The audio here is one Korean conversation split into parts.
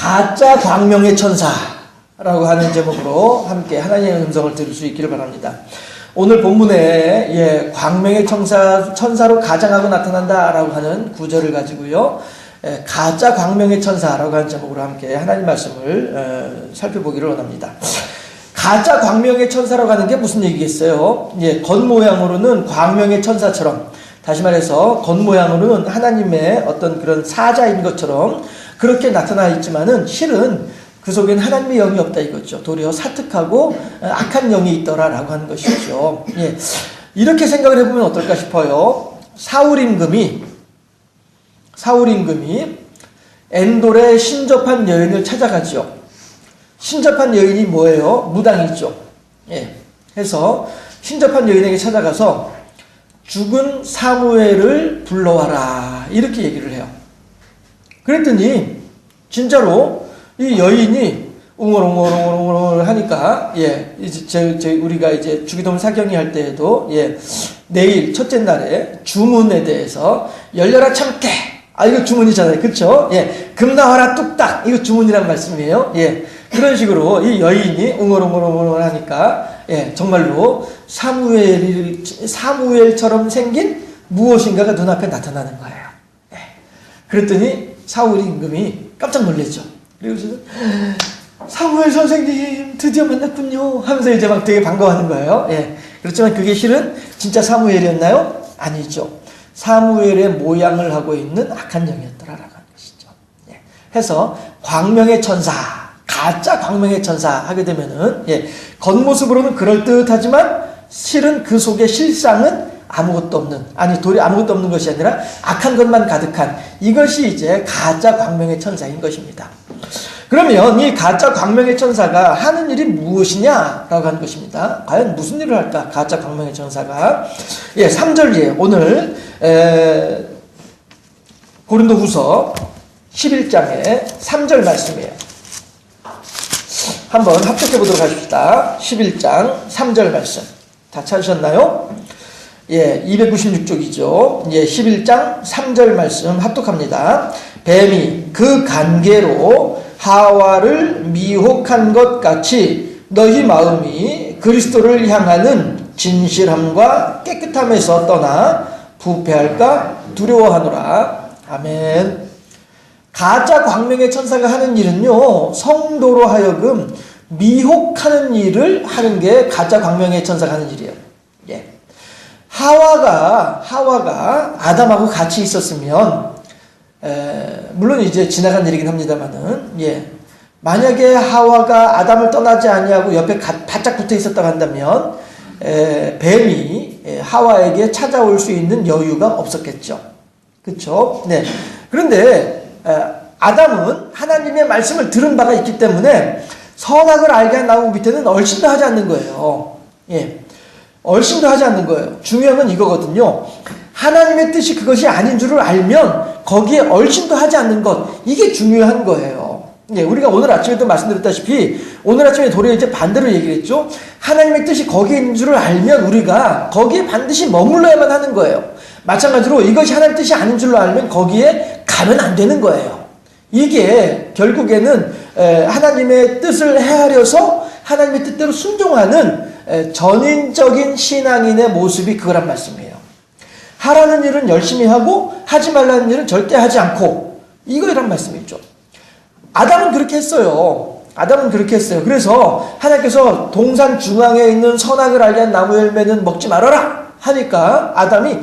가짜 광명의 천사라고 하는 제목으로 함께 하나님의 음성을 들을 수 있기를 바랍니다. 오늘 본문에 광명의 천사로 가장하고 나타난다라고 하는 구절을 가지고요. 가짜 광명의 천사라고 하는 제목으로 함께 하나님 말씀을 살펴보기를 원합니다. 가짜 광명의 천사라고 하는 게 무슨 얘기겠어요? 겉모양으로는 광명의 천사처럼, 다시 말해서 겉모양으로는 하나님의 어떤 그런 사자인 것처럼 그렇게 나타나 있지만은 실은 그 속에는 하나님의 영이 없다 이거죠. 도리어 사특하고 악한 영이 있더라라고 하는 것이죠. 이렇게 생각을 해보면 어떨까 싶어요. 사울 임금이 엔돌의 신접한 여인을 찾아가죠. 신접한 여인이 뭐예요? 무당이죠. 해서 신접한 여인에게 찾아가서 죽은 사무엘을 불러와라 이렇게 얘기를 해요. 그랬더니 진짜로 이 여인이 웅얼웅얼 하니까 이제 우리가 이제 주기도문 사경이 할 때에도 내일 첫째 날에 주문에 대해서 열려라 참깨, 이거 주문이잖아요, 그렇죠? 금 나와라 뚝딱, 이거 주문이란 말씀이에요. 그런 식으로 이 여인이 웅얼웅얼 하니까 정말로 사무엘처럼 생긴 무엇인가가 눈앞에 나타나는 거예요. 그랬더니 사울 임금이 깜짝 놀랐죠. 그리고 사무엘 선생님 드디어 만났군요 하면서 이제 막 되게 반가워하는 거예요. 그렇지만 그게 실은 진짜 사무엘이었나요? 아니죠. 사무엘의 모양을 하고 있는 악한 영이었더라라고 하는 것이죠. 해서 광명의 천사, 가짜 광명의 천사 하게 되면은 겉모습으로는 그럴듯하지만 실은 그 속에 실상은 아무것도 없는, 도리 아무것도 없는 것이 아니라 악한 것만 가득한, 이것이 이제 가짜 광명의 천사인 것입니다. 그러면 이 가짜 광명의 천사가 하는 일이 무엇이냐라고 하는 것입니다. 과연 무슨 일을 할까? 가짜 광명의 천사가 3절에 오늘 고린도후서 11장의 3절 말씀이에요. 한번 합독해 보도록 하십시다. 11장 3절 말씀 다 찾으셨나요? 296쪽이죠. 11장 3절 말씀 합독합니다. 뱀이 그 관계로 하와를 미혹한 것 같이 너희 마음이 그리스도를 향하는 진실함과 깨끗함에서 떠나 부패할까 두려워하노라. 아멘. 가짜 광명의 천사가 하는 일은요, 성도로 하여금 미혹하는 일을 하는 게 가짜 광명의 천사가 하는 일이에요. 하와가 아담하고 같이 있었으면, 물론 이제 지나간 일이긴 합니다만은, 만약에 하와가 아담을 떠나지 아니하고 옆에 바짝 붙어 있었다고 한다면, 뱀이 하와에게 찾아올 수 있는 여유가 없었겠죠. 그쵸? 그런데, 아담은 하나님의 말씀을 들은 바가 있기 때문에 선악을 알게 한 나무 밑에는 얼씬도 하지 않는 거예요. 얼씬도 하지 않는 거예요. 중요한 건 이거거든요. 하나님의 뜻이 그것이 아닌 줄을 알면 거기에 얼씬도 하지 않는 것, 이게 중요한 거예요. 우리가 오늘 아침에도 말씀드렸다시피 오늘 아침에 도리어 이제 반대로 얘기를 했죠. 하나님의 뜻이 거기에 있는 줄을 알면 우리가 거기에 반드시 머물러야만 하는 거예요. 마찬가지로 이것이 하나님의 뜻이 아닌 줄로 알면 거기에 가면 안 되는 거예요. 이게 결국에는 하나님의 뜻을 헤아려서 하나님의 뜻대로 순종하는 전인적인 신앙인의 모습이 그거란 말씀이에요. 하라는 일은 열심히 하고 하지 말라는 일은 절대 하지 않고, 이거란 말씀이죠. 아담은 그렇게 했어요. 그래서 하나님께서 동산 중앙에 있는 선악을 알게 한 나무 열매는 먹지 말아라 하니까 아담이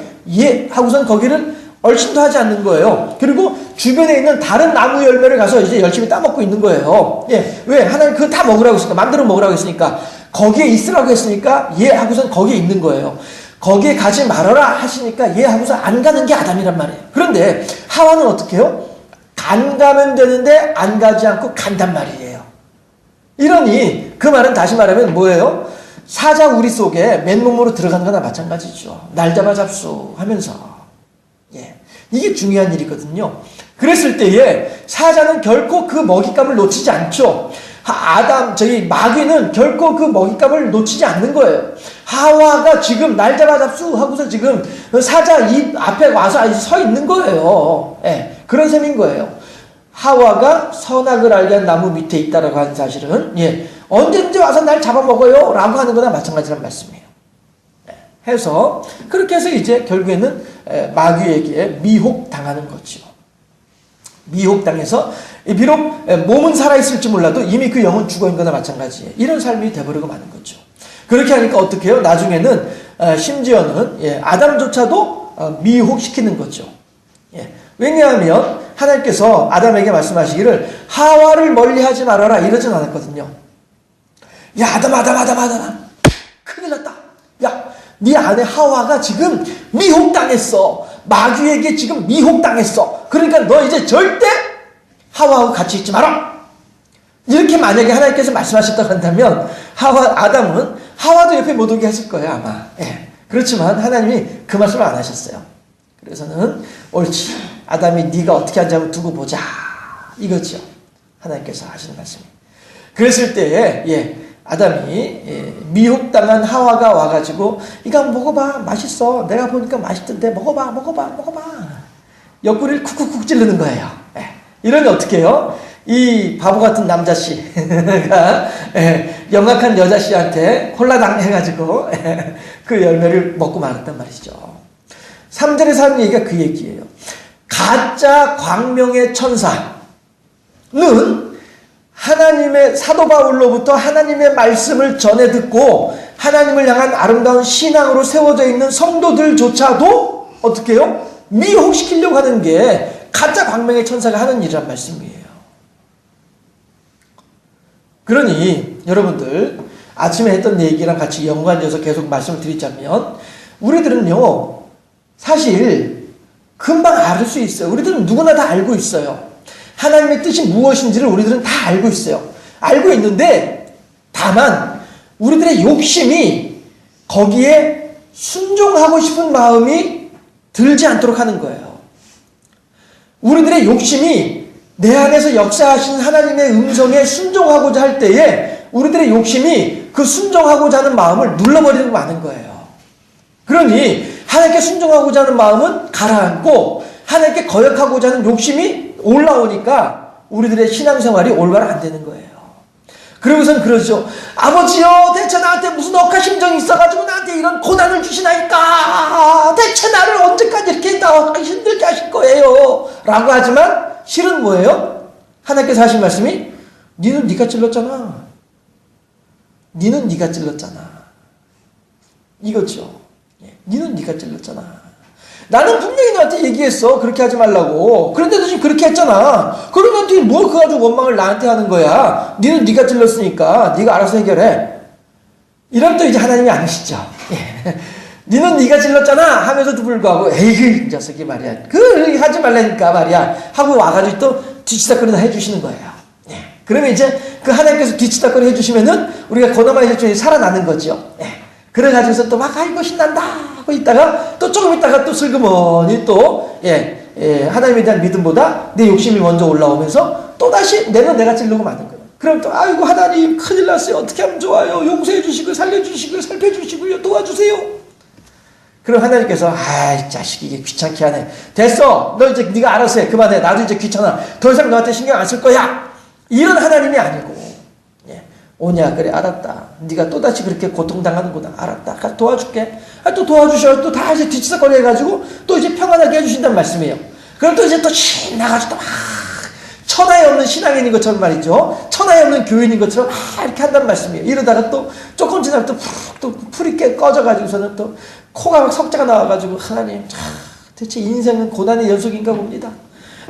하고선 거기를 얼씬도 하지 않는 거예요. 그리고 주변에 있는 다른 나무 열매를 가서 이제 열심히 따먹고 있는 거예요. 왜? 하나님 그거 다 먹으라고 했으니까, 마음대로 먹으라고 했으니까, 거기에 있으라고 했으니까 하고선 거기에 있는 거예요. 거기에 가지 말아라 하시니까 하고서 안 가는 게 아담이란 말이에요. 그런데 하와는 어떻게 해요? 안 가면 되는데 안 가지 않고 간단 말이에요. 이러니 그 말은 다시 말하면 뭐예요? 사자 우리 속에 맨몸으로 들어가는 거나 마찬가지죠. 날 잡아 잡수 하면서. 이게 중요한 일이거든요. 그랬을 때에 사자는 결코 그 먹잇감을 놓치지 않죠. 마귀는 결코 그 먹잇감을 놓치지 않는 거예요. 하와가 지금 날 잡아 잡수 하고서 지금 사자 입 앞에 와서 서 있는 거예요. 그런 셈인 거예요. 하와가 선악을 알게 한 나무 밑에 있다라고 하는 사실은 언제든지 와서 날 잡아먹어요 라고 하는 거나 마찬가지란 말씀이에요. 해서 그렇게 해서 이제 결국에는 마귀에게 미혹당하는 거죠. 미혹당해서 비록 몸은 살아있을지 몰라도 이미 그 영은 죽어있는 거나 마찬가지예요. 이런 삶이 돼버리고 마는 거죠. 그렇게 하니까 어떻게 해요? 나중에는 심지어는 아담조차도 미혹시키는 거죠. 왜냐하면 하나님께서 아담에게 말씀하시기를 하와를 멀리하지 말아라 이러진 않았거든요. 야 아담아 큰일 났다. 야 네 아내 하와가 지금 미혹당했어. 마귀에게 지금 미혹당했어. 그러니까 너 이제 절대 하와하고 같이 있지 마라. 이렇게 만약에 하나님께서 말씀하셨다고 한다면 아담은 하와도 옆에 못 오게 했을 거예요 아마. 그렇지만 하나님이 그 말씀을 안 하셨어요. 그래서는 옳지 아담이 네가 어떻게 하는지 한번 두고 보자 이거죠. 하나님께서 하시는 말씀이. 그랬을 때에 아담이 미혹당한 하와가 와가지고 이거 한번 먹어봐 맛있어 내가 보니까 맛있던데 먹어봐 옆구리를 쿡쿡쿡 찌르는 거예요. 이러면 어떻게 해요? 이 바보 같은 남자씨가 영악한 여자씨한테 홀라당 해가지고 그 열매를 먹고 말았단 말이죠. 3절에서 하는 얘기가 그 얘기예요. 가짜 광명의 천사는 하나님의 사도 바울로부터 하나님의 말씀을 전해 듣고 하나님을 향한 아름다운 신앙으로 세워져 있는 성도들조차도 어떻게 해요? 미혹시키려고 하는 게 가짜 광명의 천사가 하는 일이란 말씀이에요. 그러니 여러분들 아침에 했던 얘기랑 같이 연관지어서 계속 말씀을 드리자면 우리들은요 사실 금방 알 수 있어요. 우리들은 누구나 다 알고 있어요. 하나님의 뜻이 무엇인지를 우리들은 다 알고 있어요. 알고 있는데 다만 우리들의 욕심이 거기에 순종하고 싶은 마음이 들지 않도록 하는 거예요. 우리들의 욕심이 내 안에서 역사하신 하나님의 음성에 순종하고자 할 때에 우리들의 욕심이 그 순종하고자 하는 마음을 눌러버리는 거 많은 거예요. 그러니 하나님께 순종하고자 하는 마음은 가라앉고 하나님께 거역하고자 하는 욕심이 올라오니까 우리들의 신앙생활이 올바로 안 되는 거예요. 그러고선 그러죠. 아버지요 대체 나한테 무슨 억하 심정이 있어가지고 나한테 이런 고난을 주시나이까. 대체 나를 언제까지 이렇게 힘들게 하실 거예요 라고 하지만 실은 뭐예요? 하나님께서 하신 말씀이 니는 네가 찔렀잖아. 니는 네가 찔렀잖아. 이거죠. 니는 네가 찔렀잖아. 나는 분명히 너한테 얘기했어. 그렇게 하지 말라고. 그런데도 지금 그렇게 했잖아. 그러면 뭘 그거 가지고 원망을 나한테 하는 거야. 니는 네가 찔렀으니까 네가 알아서 해결해. 이러면 또 이제 하나님이 아니시죠. 니는 네가 찔렀잖아 하면서도 불구하고 에이 이 녀석이 말이야. 그 하지 말라니까 말이야 하고 와가지고 또 뒤치다거리다 해주시는 거예요. 그러면 이제 그 하나님께서 뒤치다거리 해주시면은 우리가 고난의 일종이 살아나는 거죠. 그래가지고서 또 막 아이고 신난다 하고 있다가 또 조금 있다가 또 슬그머니 또 하나님에 대한 믿음보다 내 욕심이 먼저 올라오면서 또다시 내가 찌르고 마는 거예요. 그럼 또 아이고 하나님 큰일 났어요. 어떻게 하면 좋아요. 용서해 주시고 살려주시고 살펴주시고요. 도와주세요. 그럼 하나님께서 아이 자식 이게 귀찮게 하네. 됐어. 너 이제 네가 알아서 해. 그만해. 나도 이제 귀찮아. 더 이상 너한테 신경 안 쓸 거야. 이런 하나님이 아니고 오냐 그래 알았다. 네가 또다시 그렇게 고통당하는구나. 알았다. 가서 도와줄게. 또 도와주셔. 또 다시 뒤치다거리 해가지고 또 이제 평안하게 해주신다는 말씀이에요. 그럼 또 이제 또 신나가지고 또 막 천하에 없는 신앙인인 것처럼 말이죠. 천하에 없는 교인인 것처럼 이렇게 한다는 말씀이에요. 이러다가 또 조금 지나면 또 풀이 꺼져가지고서는 또 코가 막 석자가 나와가지고 하나님 대체 인생은 고난의 연속인가 봅니다.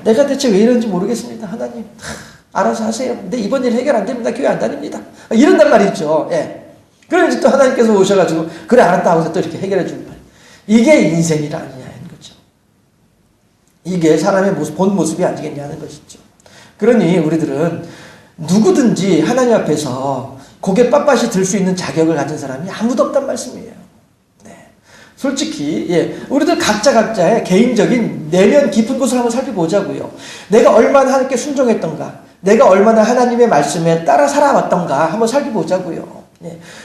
내가 대체 왜 이런지 모르겠습니다. 하나님 알아서 하세요. 근데 이번 일 해결 안 됩니다. 교회 안 다닙니다. 이런단 말이죠. 그럼 이제 또 하나님께서 오셔가지고 그래 알았다 하고서 또 이렇게 해결해 주는 말. 이게 인생이라는 거죠. 이게 사람의 본 모습이 아니겠냐는 것이죠. 그러니 우리들은 누구든지 하나님 앞에서 고개 빳빳이 들 수 있는 자격을 가진 사람이 아무도 없단 말씀이에요. 솔직히 우리들 각자의 개인적인 내면 깊은 곳을 한번 살펴보자고요. 내가 얼마나 하나님께 순종했던가, 내가 얼마나 하나님의 말씀에 따라 살아왔던가 한번 살펴보자고요.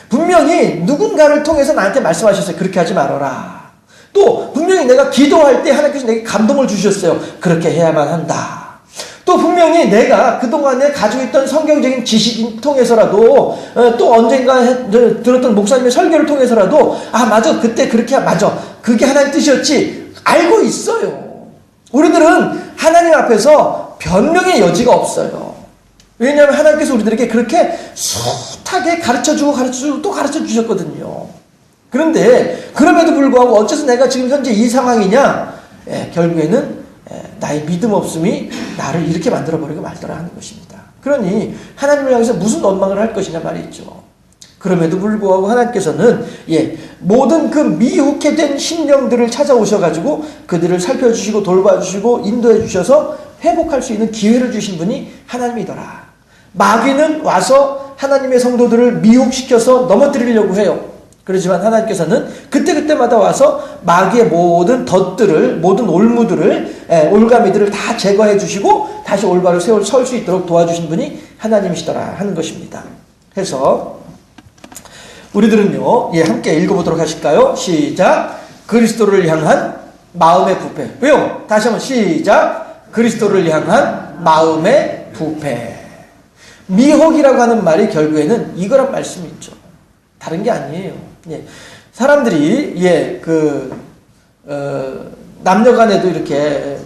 분명히 누군가를 통해서 나한테 말씀하셨어요. 그렇게 하지 말아라. 또 분명히 내가 기도할 때 하나님께서 내게 감동을 주셨어요. 그렇게 해야만 한다. 또 분명히 내가 그동안에 가지고 있던 성경적인 지식 통해서라도 또 언젠가 들었던 목사님의 설교를 통해서라도 아 맞아 그때 그렇게 맞아 그게 하나님 뜻이었지 알고 있어요. 우리들은 하나님 앞에서 변명의 여지가 없어요. 왜냐하면 하나님께서 우리들에게 그렇게 숱하게 가르쳐주고 또 가르쳐주셨거든요. 그런데 그럼에도 불구하고 어째서 내가 지금 현재 이 상황이냐? 결국에는 나의 믿음 없음이 나를 이렇게 만들어버리고 말더라 하는 것입니다. 그러니 하나님을 향해서 무슨 원망을 할 것이냐 말이죠. 그럼에도 불구하고 하나님께서는 모든 그 미혹해 된 심령들을 찾아오셔가지고 그들을 살펴주시고 돌봐주시고 인도해 주셔서 회복할 수 있는 기회를 주신 분이 하나님이더라. 마귀는 와서 하나님의 성도들을 미혹시켜서 넘어뜨리려고 해요. 그렇지만 하나님께서는 그때그때마다 와서 마귀의 모든 덫들을 모든 올무들을 올가미들을 다 제거해 주시고 다시 올바로 설 수 있도록 도와주신 분이 하나님이시더라 하는 것입니다. 해서 우리들은요 함께 읽어보도록 하실까요? 시작. 그리스도를 향한 마음의 부패. 왜요? 다시 한번 시작. 그리스도를 향한 마음의 부패. 미혹이라고 하는 말이 결국에는 이거란 말씀이죠. 다른 게 아니에요. 사람들이 남녀 간에도 이렇게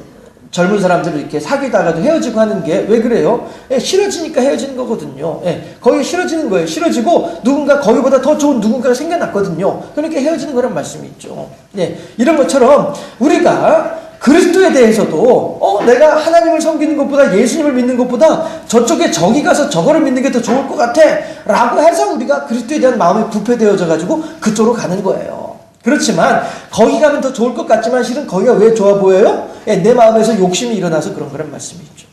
젊은 사람들을 이렇게 사귀다가도 헤어지고 하는 게 왜 그래요? 싫어지니까 헤어지는 거거든요. 거기 싫어지는 거예요. 싫어지고 누군가 거기보다 더 좋은 누군가가 생겨났거든요. 그러니까 헤어지는 거란 말씀이 있죠. 이런 것처럼 우리가 그리스도에 대해서도 내가 하나님을 섬기는 것보다 예수님을 믿는 것보다 저쪽에 저기 가서 저거를 믿는 게 더 좋을 것 같아 라고 해서 우리가 그리스도에 대한 마음이 부패되어져 가지고 그쪽으로 가는 거예요. 그렇지만 거기 가면 더 좋을 것 같지만 실은 거기가 왜 좋아 보여요? 내 마음에서 욕심이 일어나서 그런 거란 말씀이죠.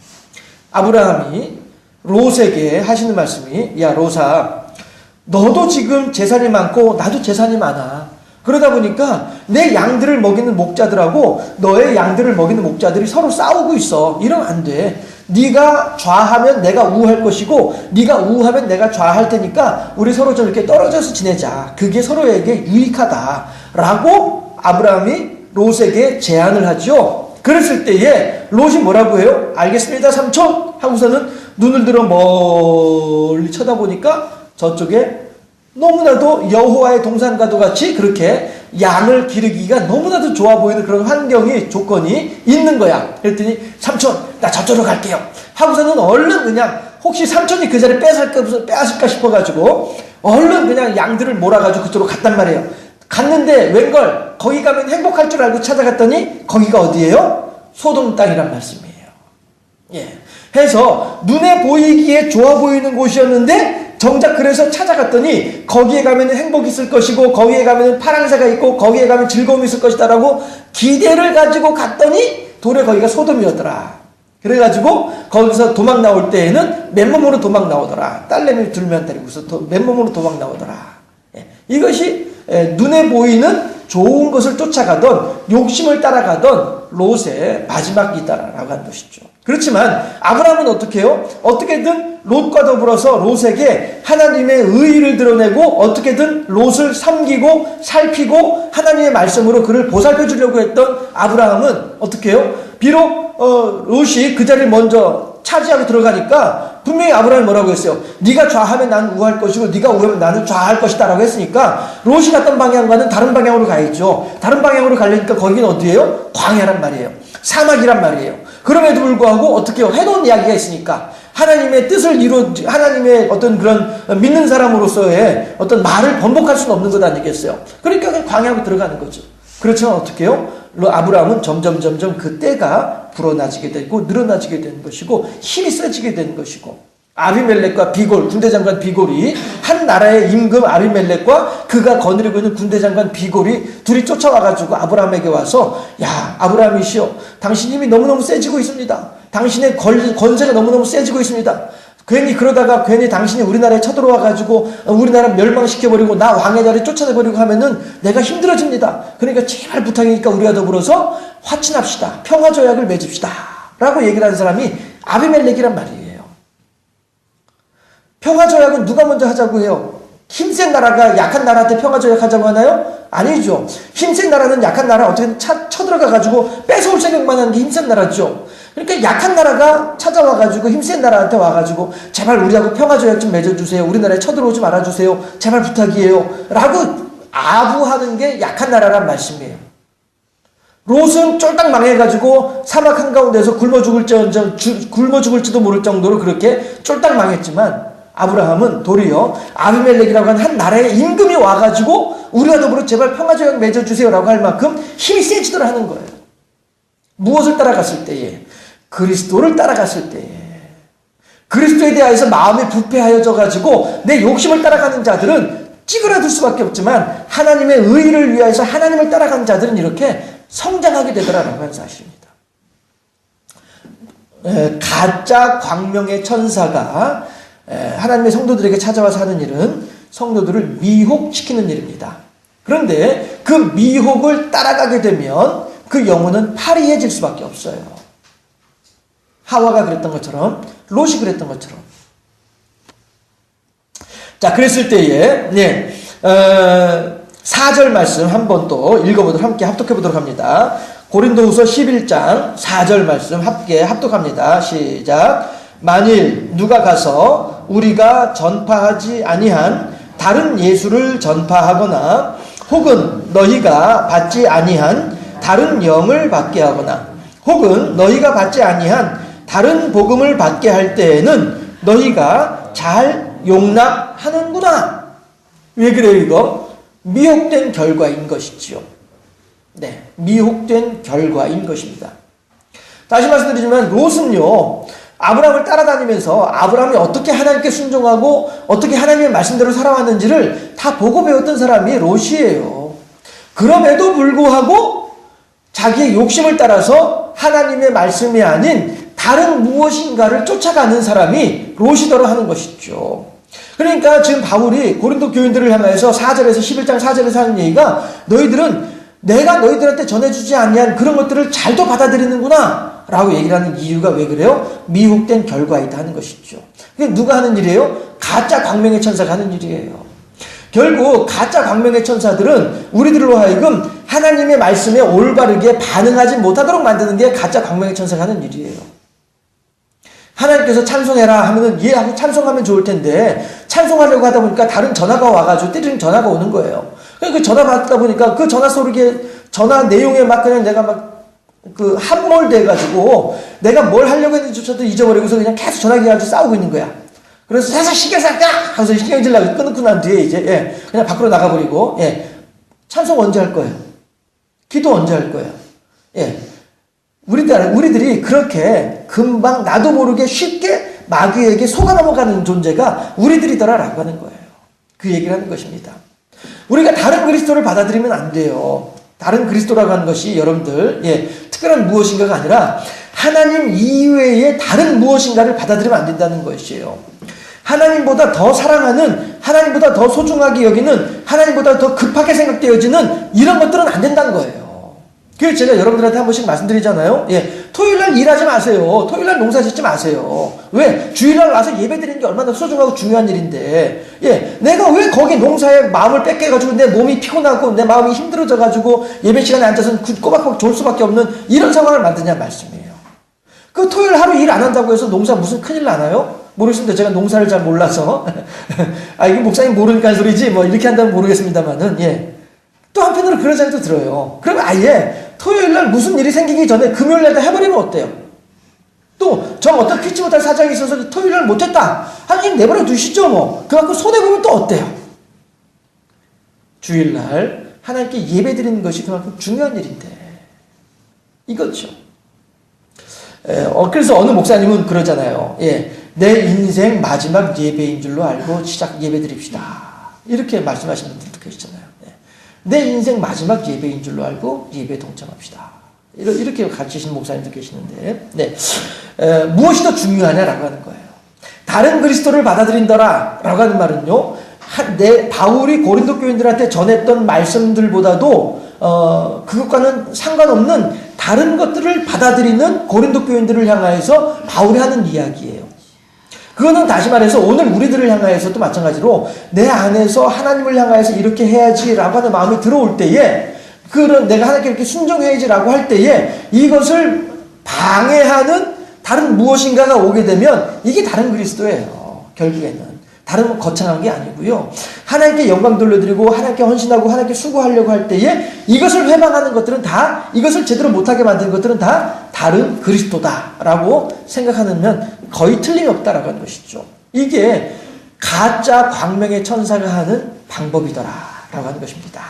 아브라함이 롯에게 하시는 말씀이 야 롯아 너도 지금 재산이 많고 나도 재산이 많아. 그러다 보니까 내 양들을 먹이는 목자들하고 너의 양들을 먹이는 목자들이 서로 싸우고 있어. 이러면 안 돼. 네가 좌하면 내가 우할 것이고 네가 우하면 내가 좌할 테니까 우리 서로 좀 이렇게 떨어져서 지내자. 그게 서로에게 유익하다. 라고 아브라함이 롯에게 제안을 하죠. 그랬을 때에 롯이 뭐라고 해요? 알겠습니다 삼촌 하고서는 눈을 들어 멀리 쳐다보니까 저쪽에 너무나도 여호와의 동산과도 같이 그렇게 양을 기르기가 너무나도 좋아 보이는 그런 환경이 조건이 있는 거야. 그랬더니 삼촌 나 저쪽으로 갈게요 하고서는 얼른 그냥 혹시 삼촌이 그 자리 빼앗을까 싶어가지고 얼른 그냥 양들을 몰아가지고 그쪽으로 갔단 말이에요. 갔는데 웬걸 거기 가면 행복할 줄 알고 찾아갔더니 거기가 어디예요? 소돔 땅이란 말씀이에요. 해서 눈에 보이기에 좋아 보이는 곳이었는데 정작 그래서 찾아갔더니 거기에 가면 행복이 있을 것이고 거기에 가면 파랑새가 있고 거기에 가면 즐거움이 있을 것이다 라고 기대를 가지고 갔더니 도리어 거기가 소돔이었더라. 그래가지고 거기서 도망 나올 때에는 맨몸으로 도망 나오더라. 딸내미 둘만 데리고서 맨몸으로 도망 나오더라. 이것이 눈에 보이는 좋은 것을 쫓아가던 욕심을 따라가던 롯의 마지막이다라고 하는 것이죠. 그렇지만 아브라함은 어떻게 해요? 어떻게든 롯과 더불어서 롯에게 하나님의 의의를 드러내고 어떻게든 롯을 섬기고 살피고 하나님의 말씀으로 그를 보살펴 주려고 했던 아브라함은 어떻게 해요? 비록 롯이 그 자리를 먼저 차지하고 들어가니까 분명히 아브라함이 뭐라고 했어요? 네가 좌하면 나는 우할 것이고 네가 우하면 나는 좌할 것이다 라고 했으니까 롯이 갔던 방향과는 다른 방향으로 가야죠. 다른 방향으로 가려니까 거기는 어디예요? 광야란 말이에요. 사막이란 말이에요. 그럼에도 불구하고 어떻게 해요? 해놓은 이야기가 있으니까 하나님의 뜻을 하나님의 어떤 그런 믿는 사람으로서의 어떤 말을 번복할 수는 없는 것 아니겠어요? 그러니까 그냥 광야로 들어가는 거죠. 그렇지만 어떻게 해요? 아브라함은 점점 그 때가 불어나지게 되고 늘어나지게 되는 것이고 힘이 세지게 되는 것이고 아비멜렉과 비골 군대장관 비골이 한 나라의 임금 아비멜렉과 그가 거느리고 있는 군대장관 비골이 둘이 쫓아와가지고 아브라함에게 와서 야 아브라함이시여 당신 힘이 너무너무 세지고 있습니다. 당신의 권세가 너무너무 세지고 있습니다. 그러다가 괜히 당신이 우리나라에 쳐들어와가지고 우리나라 멸망시켜버리고 나 왕의 자리 쫓아내버리고 하면은 내가 힘들어집니다. 그러니까 제발 부탁이니까 우리와 더불어서 화친합시다. 평화조약을 맺읍시다. 라고 얘기를 하는 사람이 아비멜렉이란 말이에요. 평화조약은 누가 먼저 하자고 해요? 힘센 나라가 약한 나라한테 평화조약 하자고 하나요? 아니죠. 힘센 나라는 약한 나라 어떻게든 쳐들어가가지고 뺏어올 생각만 하는 게 힘센 나라죠. 그러니까 약한 나라가 찾아와가지고 힘센 나라한테 와가지고 제발 우리하고 평화조약 좀 맺어주세요. 우리나라에 쳐들어오지 말아주세요. 제발 부탁이에요. 라고 아부하는 게 약한 나라란 말씀이에요. 롯은 쫄딱 망해가지고 사막 한가운데서 굶어 죽을지도 모를 정도로 그렇게 쫄딱 망했지만 아브라함은 도리어 아비멜렉이라고 하는 한 나라의 임금이 와가지고 우리와 더불어 제발 평화조약 맺어주세요라고 할 만큼 힘이 세지도록 하는 거예요. 무엇을 따라갔을 때에? 그리스도를 따라갔을 때에. 그리스도에 대하여서 마음이 부패하여져 가지고 내 욕심을 따라가는 자들은 찌그러들 수밖에 없지만 하나님의 의를 위하여서 하나님을 따라가는 자들은 이렇게 성장하게 되더라라고 하는 사실입니다. 가짜 광명의 천사가 하나님의 성도들에게 찾아와서 하는 일은 성도들을 미혹시키는 일입니다. 그런데 그 미혹을 따라가게 되면 그 영혼은 파리해질 수밖에 없어요. 하와가 그랬던 것처럼, 롯이 그랬던 것처럼. 자, 그랬을 때에 4절 말씀 한번 또 읽어보도록 함께 합독해보도록 합니다. 고린도후서 11장 4절 말씀 함께 합독합니다. 시작. 만일 누가 가서 우리가 전파하지 아니한 다른 예수를 전파하거나 혹은 너희가 받지 아니한 다른 영을 받게 하거나 혹은 너희가 받지 아니한 다른 복음을 받게 할 때에는 너희가 잘 용납하는구나. 왜 그래요 이거? 미혹된 결과인 것이지요. 네, 미혹된 결과인 것입니다. 다시 말씀드리지만 롯은요, 아브라함을 따라다니면서 아브라함이 어떻게 하나님께 순종하고 어떻게 하나님의 말씀대로 살아왔는지를 다 보고 배웠던 사람이 롯이에요. 그럼에도 불구하고 자기의 욕심을 따라서 하나님의 말씀이 아닌 다른 무엇인가를 쫓아가는 사람이 롯이더러 하는 것이죠. 그러니까 지금 바울이 고린도 교인들을 향해서 4절에서 11장 4절에서 하는 얘기가 너희들은 내가 너희들한테 전해주지 아니한 그런 것들을 잘도 받아들이는구나 라고 얘기를 하는 이유가 왜 그래요? 미혹된 결과이다 하는 것이죠. 그게 누가 하는 일이에요? 가짜 광명의 천사가 하는 일이에요. 결국 가짜 광명의 천사들은 우리들로 하여금 하나님의 말씀에 올바르게 반응하지 못하도록 만드는 게 가짜 광명의 천사가 하는 일이에요. 하나님께서 찬송해라 하면은 예 하고 찬송하면 좋을 텐데 찬송하려고 하다 보니까 다른 전화가 와가지고 때리는 전화가 오는 거예요. 그 전화 받다 보니까 그 전화 소리에 전화 내용에 막 그냥 내가 막 그 함몰돼가지고 내가 뭘 하려고 했는지조차도 잊어버리고서 그냥 계속 전화기 가지고 싸우고 있는 거야. 그래서 살살 신경 쓸까 하면서 신경 질라고 끊고 난 뒤에 이제 그냥 밖으로 나가버리고 찬송 언제 할 거예요? 기도 언제 할 거예요? 우리들이 그렇게 금방 나도 모르게 쉽게 마귀에게 속아 넘어가는 존재가 우리들이더라라고 하는 거예요. 그 얘기를 하는 것입니다. 우리가 다른 그리스도를 받아들이면 안 돼요. 다른 그리스도라고 하는 것이 여러분들 특별한 무엇인가가 아니라 하나님 이외의 다른 무엇인가를 받아들이면 안 된다는 것이에요. 하나님보다 더 사랑하는, 하나님보다 더 소중하게 여기는, 하나님보다 더 급하게 생각되어지는 이런 것들은 안 된다는 거예요. 그래서 제가 여러분들한테 한 번씩 말씀드리잖아요. 토요일날 일하지 마세요. 토요일날 농사 짓지 마세요. 왜? 주일날 와서 예배 드리는 게 얼마나 소중하고 중요한 일인데 내가 왜 거기 농사에 마음을 뺏겨가지고 내 몸이 피곤하고 내 마음이 힘들어져가지고 예배 시간에 앉아서 꼬박꼬박 졸 수밖에 없는 이런 상황을 만드냐 말씀이에요. 그 토요일 하루 일 안 한다고 해서 농사 무슨 큰일 나나요? 모르겠습니다. 제가 농사를 잘 몰라서 이게 목사님 모르니까 하는 소리지 뭐 이렇게 한다면 모르겠습니다만은 또 한편으로 그런 생각도 들어요. 그러면 아예 토요일날 무슨 일이 생기기 전에 금요일날 다 해버리면 어때요? 또 정 어떤 피치 못할 사정이 있어서 토요일날 못했다 하긴 내버려 두시죠 뭐. 그만큼 손해보면 또 어때요? 주일날 하나님께 예배드리는 것이 그만큼 중요한 일인데 이거죠. 그래서 어느 목사님은 그러잖아요. 내 인생 마지막 예배인 줄로 알고 시작 예배드립시다 이렇게 말씀하시는 분들도 계시잖아요. 내 인생 마지막 예배인 줄로 알고 예배에 동참합시다. 이렇게 가르치시는 목사님도 계시는데, 무엇이 더 중요하냐라고 하는 거예요. 다른 그리스도를 받아들인다라 라고 하는 말은요, 바울이 고린도 교인들한테 전했던 말씀들보다도, 그것과는 상관없는 다른 것들을 받아들이는 고린도 교인들을 향하여서 바울이 하는 이야기예요. 그거는 다시 말해서 오늘 우리들을 향하여서도 마찬가지로 내 안에서 하나님을 향하여서 이렇게 해야지라고 하는 마음이 들어올 때에 내가 하나님께 이렇게 순종해야지라고 할 때에 이것을 방해하는 다른 무엇인가가 오게 되면 이게 다른 그리스도예요. 결국에는. 다른 거창한 게 아니고요. 하나님께 영광 돌려드리고 하나님께 헌신하고 하나님께 수고하려고 할 때에 이것을 회방하는 것들은 다, 이것을 제대로 못하게 만드는 것들은 다 다른 그리스도다라고 생각하면 거의 틀림이 없다라고 하는 것이죠. 이게 가짜 광명의 천사가 하는 방법이더라라고 하는 것입니다.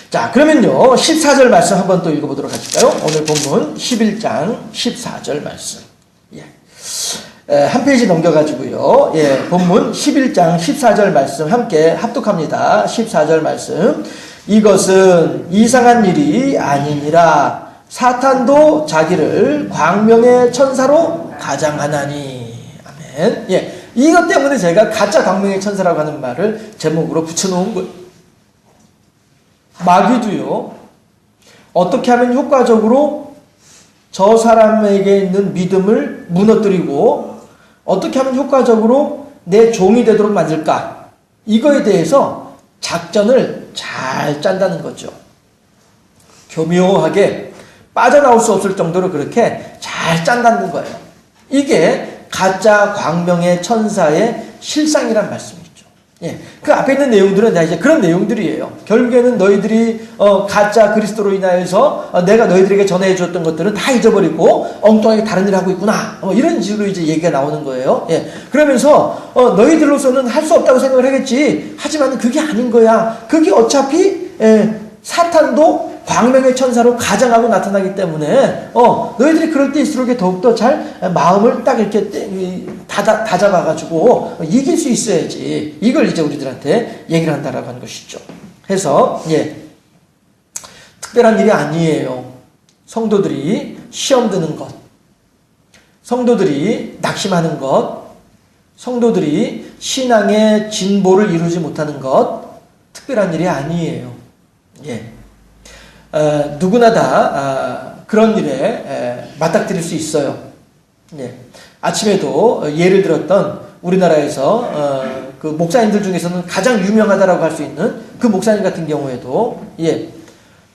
자, 그러면요 14절 말씀 한번 또 읽어보도록 하실까요? 오늘 본문 11장 14절 말씀. 예. 한 페이지 넘겨가지고요. 예, 본문 11장 14절 말씀 함께 합독합니다. 14절 말씀. 이것은 이상한 일이 아니니라. 사탄도 자기를 광명의 천사로 가장하나니. 아멘. 예, 이것 때문에 제가 가짜 광명의 천사라고 하는 말을 제목으로 붙여놓은 거예요. 마귀도요, 어떻게 하면 효과적으로 저 사람에게 있는 믿음을 무너뜨리고 어떻게 하면 효과적으로 내 종이 되도록 만들까? 이거에 대해서 작전을 잘 짠다는 거죠. 교묘하게 빠져나올 수 없을 정도로 그렇게 잘 짠다는 거예요. 이게 가짜 광명의 천사의 실상이란 말씀이죠. 예, 그 앞에 있는 내용들은 다 이제 그런 내용들이에요. 결국에는 너희들이 가짜 그리스도로 인하여서 내가 너희들에게 전해 주었던 것들은 다 잊어버리고 엉뚱하게 다른 일을 하고 있구나. 이런 식으로 이제 얘기가 나오는 거예요. 예, 그러면서 너희들로서는 할 수 없다고 생각을 하겠지. 하지만 그게 아닌 거야. 그게 어차피 사탄도 광명의 천사로 가장하고 나타나기 때문에 너희들이 그럴 때일수록 더욱더 잘 마음을 딱 이렇게 다잡아가지고 이길 수 있어야지. 이걸 이제 우리들한테 얘기를 한다라고 하는 것이죠. 해서 예, 특별한 일이 아니에요. 성도들이 시험 드는 것, 성도들이 낙심하는 것, 성도들이 신앙의 진보를 이루지 못하는 것, 특별한 일이 아니에요. 예. 누구나 다 그런 일에 맞닥뜨릴 수 있어요. 예. 아침에도 예를 들었던 우리나라에서 그 목사님들 중에서는 가장 유명하다라고 할 수 있는 그 목사님 같은 경우에도 예,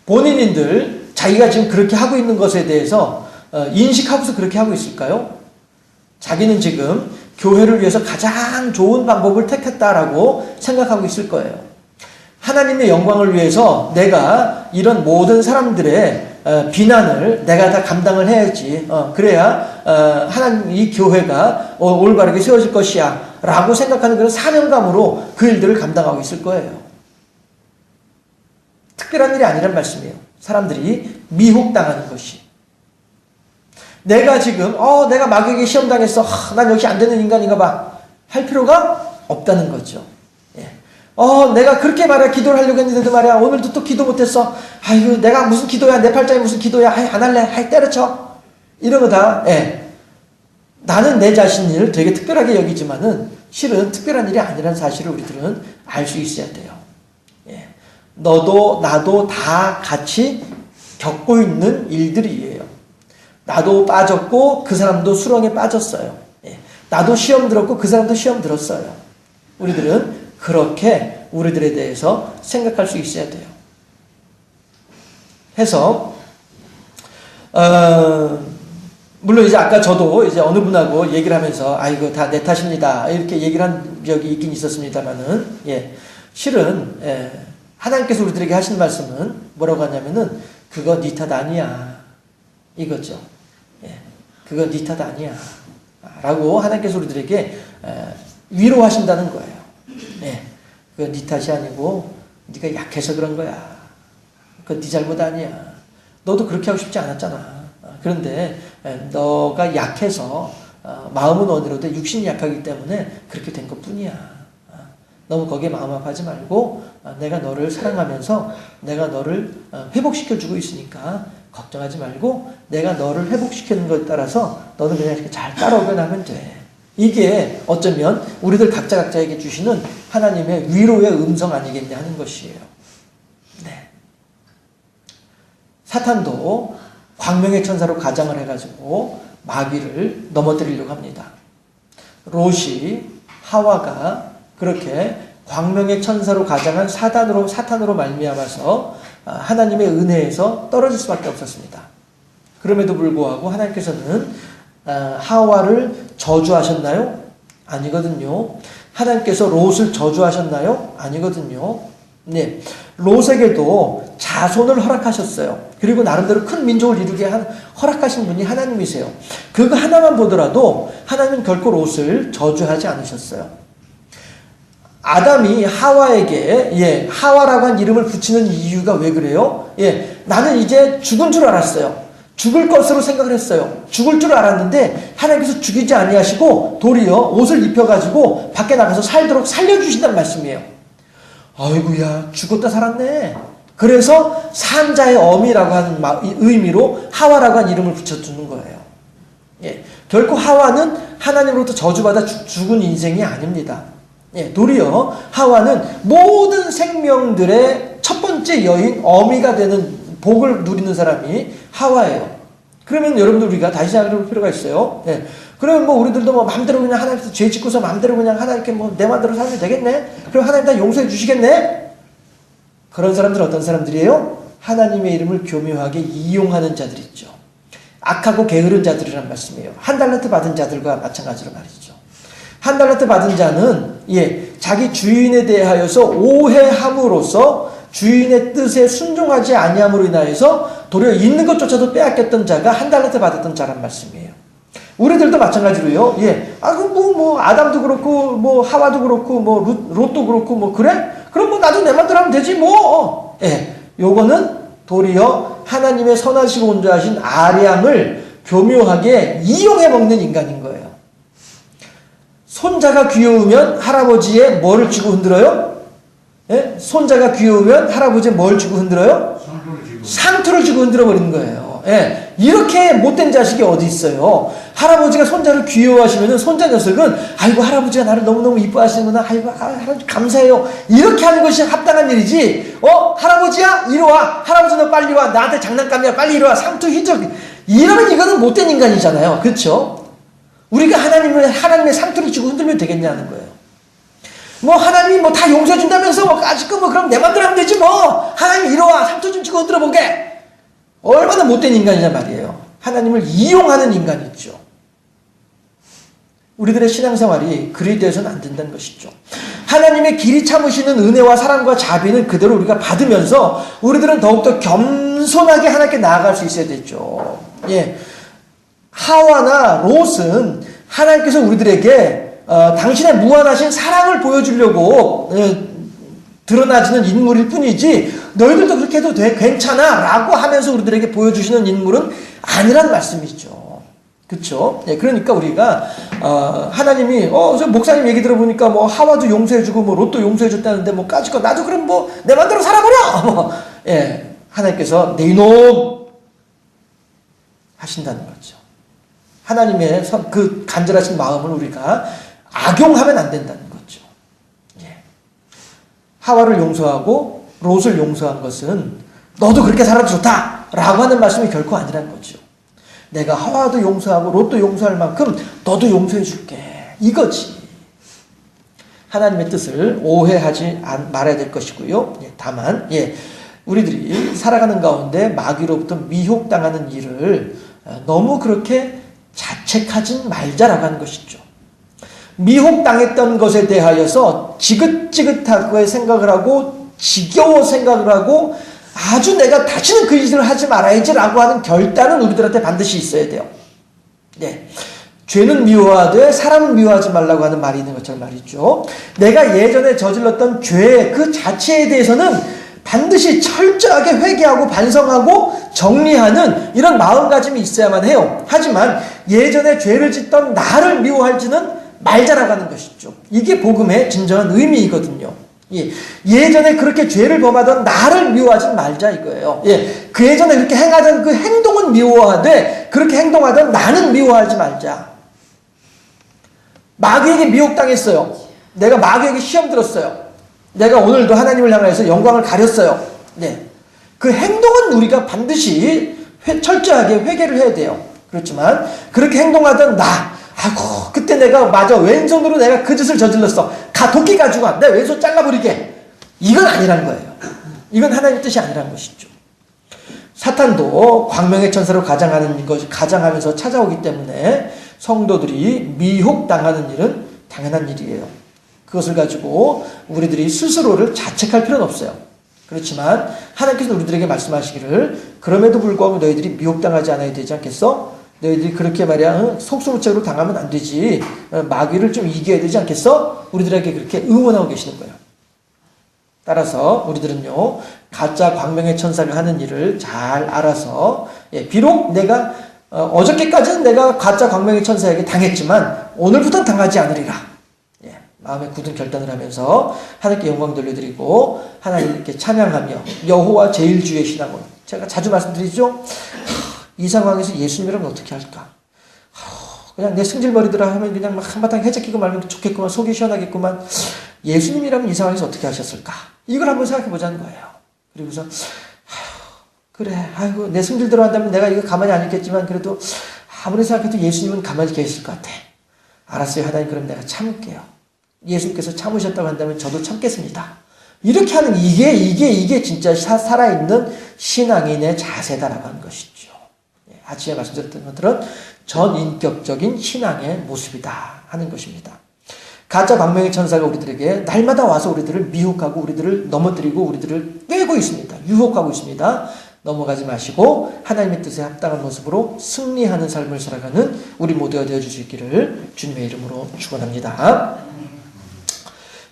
본인들 자기가 지금 그렇게 하고 있는 것에 대해서 인식하고서 그렇게 하고 있을까요? 자기는 지금 교회를 위해서 가장 좋은 방법을 택했다라고 생각하고 있을 거예요. 하나님의 영광을 위해서 내가 이런 모든 사람들의 비난을 내가 다 감당을 해야지. 그래야 하나님 이 교회가 올바르게 세워질 것이야 라고 생각하는 그런 사명감으로 그 일들을 감당하고 있을 거예요. 특별한 일이 아니란 말씀이에요. 사람들이 미혹당하는 것이. 내가 지금 내가 마귀에게 시험당했어. 난 역시 안 되는 인간인가 봐. 할 필요가 없다는 거죠. 내가 그렇게 말이야 기도를 하려고 했는데도 말이야 오늘도 또 기도 못했어. 아이고 내가 무슨 기도야, 내 팔자에 무슨 기도야, 안 할래, 때려쳐. 이런 거 다 나는 내 자신을 되게 특별하게 여기지만은 실은 특별한 일이 아니라는 사실을 우리들은 알 수 있어야 돼요. 예. 너도 나도 다 같이 겪고 있는 일들이에요. 나도 빠졌고 그 사람도 수렁에 빠졌어요. 예. 나도 시험 들었고 그 사람도 시험 들었어요. 우리들은 그렇게 우리들에 대해서 생각할 수 있어야 돼요. 해서 물론 이제 아까 저도 이제 어느 분하고 얘기를 하면서 이거 다 내 탓입니다 이렇게 얘기를 한 적이 있긴 있었습니다만은 예, 실은 하나님께서 우리들에게 하신 말씀은 뭐라고 하냐면은 그거 네 탓 아니야 이거죠. 예, 그거 네 탓 아니야 라고 하나님께서 우리들에게 위로하신다는 거예요. 예, 그거 네 탓이 아니고 네가 약해서 그런 거야. 그거 네 잘못 아니야. 너도 그렇게 하고 싶지 않았잖아. 그런데 너가 약해서 마음은 원이로도 육신이 약하기 때문에 그렇게 된 것뿐이야. 너무 거기에 마음 아파하지 말고 내가 너를 사랑하면서 내가 너를 회복시켜주고 있으니까 걱정하지 말고 내가 너를 회복시키는 것에 따라서 너는 그냥 이렇게 잘 따라오기만 하면 돼. 이게 어쩌면 우리들 각자에게 주시는 하나님의 위로의 음성 아니겠냐 하는 것이에요. 네. 사탄도 광명의 천사로 가장을 해가지고 마귀를 넘어뜨리려고 합니다. 롯이 하와가 그렇게 광명의 천사로 가장한 사탄으로 말미암아서 하나님의 은혜에서 떨어질 수밖에 없었습니다. 그럼에도 불구하고 하나님께서는 하와를 저주하셨나요? 아니거든요. 하나님께서 롯을 저주하셨나요? 아니거든요. 네, 롯에게도 자손을 허락하셨어요. 그리고 나름대로 큰 민족을 이루게 허락하신 분이 하나님이세요. 그거 하나만 보더라도 하나님은 결코 롯을 저주하지 않으셨어요. 아담이 하와에게 하와라고 한 이름을 붙이는 이유가 왜 그래요? 나는 이제 죽은 줄 알았어요. 죽을 것으로 생각을 했어요. 죽을 줄 알았는데 하나님께서 죽이지 아니하시고 도리어 옷을 입혀가지고 밖에 나가서 살도록 살려주신다는 말씀이에요. 아이고야, 죽었다 살았네. 그래서 산자의 어미라고 하는 의미로 하와라고 한 이름을 붙여주는 거예요. 결코 하와는 하나님으로부터 저주받아 죽은 인생이 아닙니다. 도리어 하와는 모든 생명들의 첫 번째 여인, 어미가 되는 복을 누리는 사람이 하와예요. 그러면 여러분들 우리가 다시 생각해볼 필요가 있어요. 그러면 우리들도 마음대로 그냥 하나님께서 죄 짓고서 마음대로 그냥 하나님께 내 마음대로 살면 되겠네? 그럼 하나님 다 용서해 주시겠네? 그런 사람들은 어떤 사람들이에요? 하나님의 이름을 교묘하게 이용하는 자들 있죠. 악하고 게으른 자들이란 말씀이에요. 한 달란트 받은 자들과 마찬가지로 말이죠. 한 달란트 받은 자는 자기 주인에 대하여서 오해함으로써 주인의 뜻에 순종하지 아니함으로 인하여서 도리어 있는 것조차도 빼앗겼던 자가 한 달란트 받았던 자란 말씀이에요. 우리들도 마찬가지로요. 아담도 그렇고 하와도 그렇고 롯도 그렇고 그래? 그럼 나도 내 맘대로 하면 되지 뭐. 요거는 도리어 하나님의 선하시고 온전하신 아량을 교묘하게 이용해 먹는 인간인 거예요. 손자가 귀여우면 할아버지의 뭐를 쥐고 흔들어요? 손자가 귀여우면 할아버지의 뭘 쥐고 흔들어요? 상투를 쥐고 흔들어 버리는 거예요. 이렇게 못된 자식이 어디 있어요? 할아버지가 손자를 귀여워하시면은 손자 녀석은 아이고 할아버지가 나를 너무너무 이뻐하시는구나. 아이고 할아버지 감사해요. 이렇게 하는 것이 합당한 일이지. 할아버지야 이리 와. 할아버지 너 빨리 와. 나한테 장난감이야. 빨리 이리 와. 상투 휘적. 이러면 이거는 못된 인간이잖아요. 그렇죠? 우리가 하나님의 상투를 쥐고 흔들면 되겠냐는 거예요. 하나님이 다 용서해 준다면서 아직은 그럼 내 맘대로 하면 되지 하나님 이리 와. 상투 좀 쥐고 흔들어 보게. 얼마나 못된 인간이란 말이에요. 하나님을 이용하는 인간이죠. 우리들의 신앙생활이 그리 되어서는 안 된다는 것이죠. 하나님의 길이 참으시는 은혜와 사랑과 자비는 그대로 우리가 받으면서 우리들은 더욱더 겸손하게 하나님께 나아갈 수 있어야 되죠. 하와나 롯은 하나님께서 우리들에게 당신의 무한하신 사랑을 보여주려고 드러나지는 인물일 뿐이지 너희들도 그렇게 해도 돼 괜찮아 라고 하면서 우리들에게 보여주시는 인물은 아니란 말씀이죠. 그렇죠? 그러니까 우리가 하나님이 저 목사님 얘기 들어보니까 하와도 용서해주고 롯도 용서해줬다는데 까짓거 나도 그럼 내 맘대로 살아버려 하나님께서 내 이놈 하신다는 거죠. 하나님의 그 간절하신 마음을 우리가 악용하면 안 된다는 거죠. 하와를 용서하고 롯을 용서한 것은 너도 그렇게 살아도 좋다 라고 하는 말씀이 결코 아니란 거죠. 내가 하와도 용서하고 롯도 용서할 만큼 너도 용서해 줄게 이거지. 하나님의 뜻을 오해하지 말아야 될 것이고요. 다만 우리들이 살아가는 가운데 마귀로부터 미혹당하는 일을 너무 그렇게 자책하진 말자라고 하는 것이죠. 미혹당했던 것에 대하여서 지긋지긋하게 생각을 하고 지겨워 생각을 하고 아주 내가 다시는 그 일을 하지 말아야지라고 하는 결단은 우리들한테 반드시 있어야 돼요. 죄는 미워하되 사람은 미워하지 말라고 하는 말이 있는 것처럼 말이죠. 내가 예전에 저질렀던 죄 그 자체에 대해서는 반드시 철저하게 회개하고 반성하고 정리하는 이런 마음가짐이 있어야만 해요. 하지만 예전에 죄를 짓던 나를 미워하지는 말자라고 하는 것이죠. 이게 복음의 진정한 의미이거든요. 예전에 그렇게 죄를 범하던 나를 미워하지 말자 이거예요. 그 예전에 그렇게 행하던 그 행동은 미워하되 그렇게 행동하던 나는 미워하지 말자. 마귀에게 미혹당했어요. 내가 마귀에게 시험 들었어요. 내가 오늘도 하나님을 향해서 영광을 가렸어요. 그 행동은 우리가 반드시 철저하게 회개를 해야 돼요. 그렇지만 그렇게 행동하던 아이고 그때 내가 왼손으로 내가 그 짓을 저질렀어. 도끼 가지고 와. 내 왼손 잘라버리게. 이건 아니란 거예요. 이건 하나님의 뜻이 아니란 것이죠. 사탄도 광명의 천사로 가장하면서 찾아오기 때문에 성도들이 미혹당하는 일은 당연한 일이에요. 그것을 가지고 우리들이 스스로를 자책할 필요는 없어요. 그렇지만 하나님께서 우리들에게 말씀하시기를 그럼에도 불구하고 너희들이 미혹당하지 않아야 되지 않겠어? 너희들이 그렇게 말이야 속수무책으로 당하면 안 되지. 마귀를 좀 이겨야 되지 않겠어? 우리들에게 그렇게 응원하고 계시는 거예요. 따라서 우리들은요 가짜 광명의 천사가 하는 일을 잘 알아서 비록 내가 어저께까지는 내가 가짜 광명의 천사에게 당했지만 오늘부터는 당하지 않으리라. 마음에 굳은 결단을 하면서 하나님께 영광 돌려드리고 하나님께 찬양하며 여호와 제일주의 신앙으로 제가 자주 말씀드리죠. 이 상황에서 예수님이라면 어떻게 할까? 그냥 내 승질머리들아 하면 그냥 막 한바탕 해적기고 말면 좋겠구만, 속이 시원하겠구만. 예수님이라면 이 상황에서 어떻게 하셨을까? 이걸 한번 생각해 보자는 거예요. 그리고서 그래, 아이고 내 승질대로 한다면 내가 이거 가만히 안 있겠지만 그래도 아무리 생각해도 예수님은 가만히 계실 것 같아. 알았어요, 하나님. 그럼 내가 참을게요. 예수님께서 참으셨다고 한다면 저도 참겠습니다. 이렇게 하는 이게 진짜 살아있는 신앙인의 자세다라고 하는 것이죠. 아침에 말씀드렸던 것들은 전인격적인 신앙의 모습이다 하는 것입니다. 가짜 광명의 천사가 우리들에게 날마다 와서 우리들을 미혹하고 우리들을 넘어뜨리고 우리들을 꿰고 있습니다. 유혹하고 있습니다. 넘어가지 마시고 하나님의 뜻에 합당한 모습으로 승리하는 삶을 살아가는 우리 모두가 되어줄 수 있기를 주님의 이름으로 축원합니다.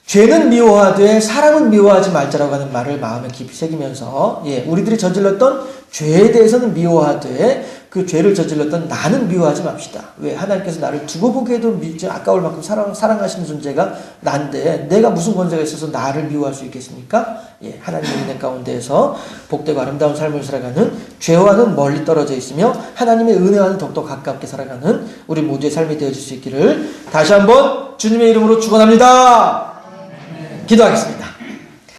죄는 미워하되 사람은 미워하지 말자라고 하는 말을 마음에 깊이 새기면서 우리들이 저질렀던 죄에 대해서는 미워하되 그 죄를 저질렀던 나는 미워하지 맙시다. 왜? 하나님께서 나를 두고 보기에도 아까울 만큼 사랑하시는 존재가 난데 내가 무슨 권세가 있어서 나를 미워할 수 있겠습니까? 하나님의 은혜 가운데에서 복되고 아름다운 삶을 살아가는 죄와는 멀리 떨어져 있으며 하나님의 은혜와는 더욱더 가깝게 살아가는 우리 모두의 삶이 되어질 수 있기를 다시 한번 주님의 이름으로 축원합니다. 기도하겠습니다.